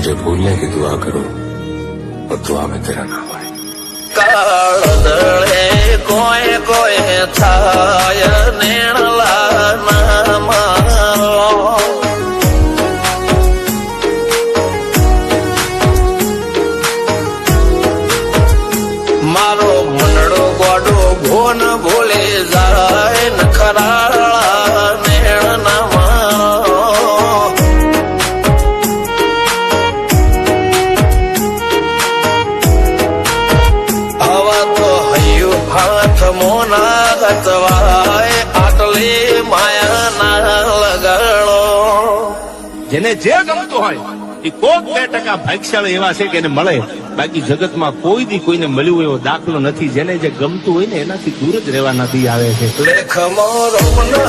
मुझे भूलने की दुआ करो और दुआ में तेरा नाम आए। काळदळे कोय कोय थाय नेणला नामारो मारो मनडो गोडो भोन भूले जाय नखराळा नेण नामारो आवा तो हयु हाथ मोना गतवाय आटले माया ना लगाड़ो। જેને જે ગમતું હોય એ કોક 2% ભાગ્યશાળી એવા છે કે એને મળે, બાકી જગતમાં કોઈ દી કોઈને મળ્યું એવો દાખલો નથી જેને જે ગમતું હોય ને એનાથી દૂર જ રહેવા નથી આવે છે। લેખ મોરો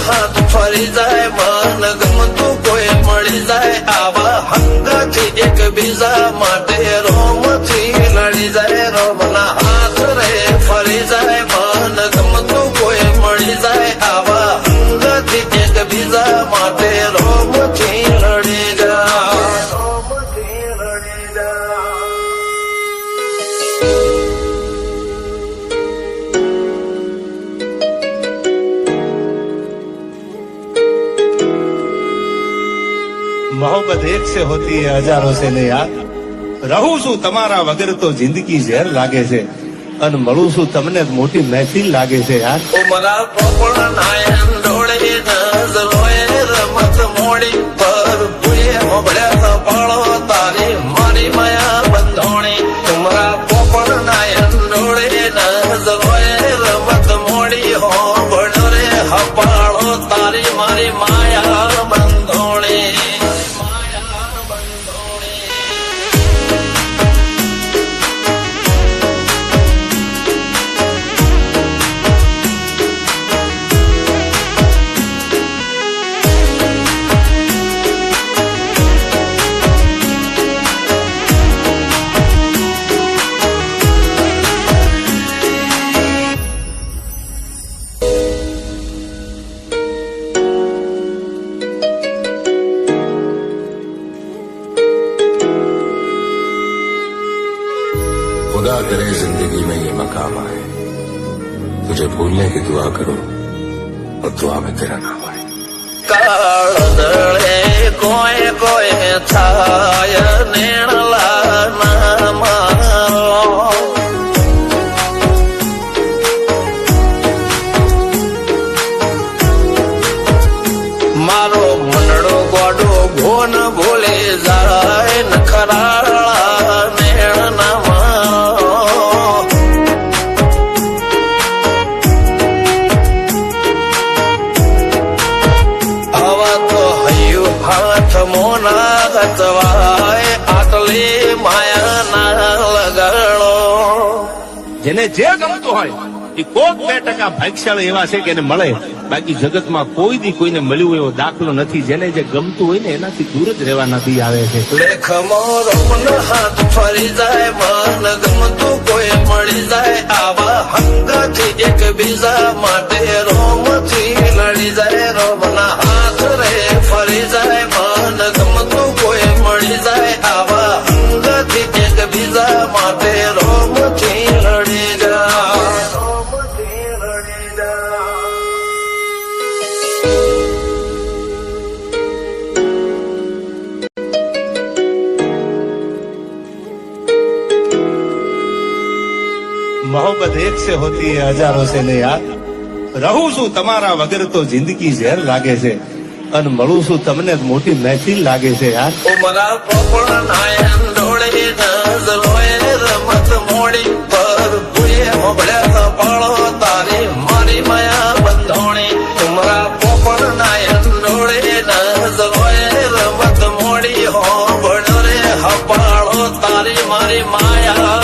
હાથ ફરી જાય મન ગમતું કોઈ મળી જાય આવા હંગાથી એક બીજા માટે રોમથી લડી જાય રોમના હાથ રે ફરી જાય મન ગમતું કોઈ મળી જાય આવા હંગાથી એક બીજા માટે રોમથી લડી જાય રોમથી લડી જાય। मोहब्बत एक से होती है हजारों से नहीं यार। रहूं છું તમારા વગર તો જિંદગી ઝેર લાગે છે અને મળું છું તમને મોટી મહેફિલ લાગે છે યાર। ઉમરા પોપળ નાયન ડોળે નજરોએ રમત મોડી પર ભૂએ મોબળ્યા પાળો તારી મારી માયા બંધોણી। ઉમરા પોપળ નાયન ડોળે નજરોએ રમત મોડી હો બળો રે હપાળો તારી મારી માયા બંધોણી। खुदा करे जिंदगी में ये मकाम आए, तुझे भूलने की दुआ करो और दुआ में तेरा नाम आए। काळदळे कोय कोय थाय नेणला नामारो मारो मनडो गोडो भोन भूले जाय नखराळा नेण नामारो आवा तो हयु हाथ मोना गतवाय आटले माया ना लगाड़ो। જેને જે ગમતું હોય એ કોક 2% ભાગ્યશાળી એવા છે કે એને મળે, બાકી જગતમાં કોઈ દી કોઈને મળ્યું એવો દાખલો નથી જેને જે ગમતું હોય ને એનાથી દૂર જ રહેવા નથી આવે છે। લેખ મોરો હાથ ફરી જાય મન ગમતું કોઈ મળી જાય આવા હંગાથી એક બીજા માટે રોમથી લડી જાય રોમના હાથ રે ફરી જાય મન ગમતું કોઈ મળી જાય આવા હંગાથી એક બીજા માટે રોમથી લડી જાય રોમથી લડી જાય। मोहब्बत एक से होती है हजारों से नहीं यार। रहूं છું તમારા વગર તો જિંદગી ઝેર લાગે છે અને મળું છું તમને મોટી મહેફિલ લાગે છે યાર। ઉમરા પોપળ નાયન ડોળે નજરોએ રમત મોડી પર ભૂએ મોબળ્યા પાળો તારી મારી માયા બંધોણી। ઉમરા પોપળ નાયન ડોળે નજરોએ રમત મોડી હો બળો રે હપાળો તારી મારી માયા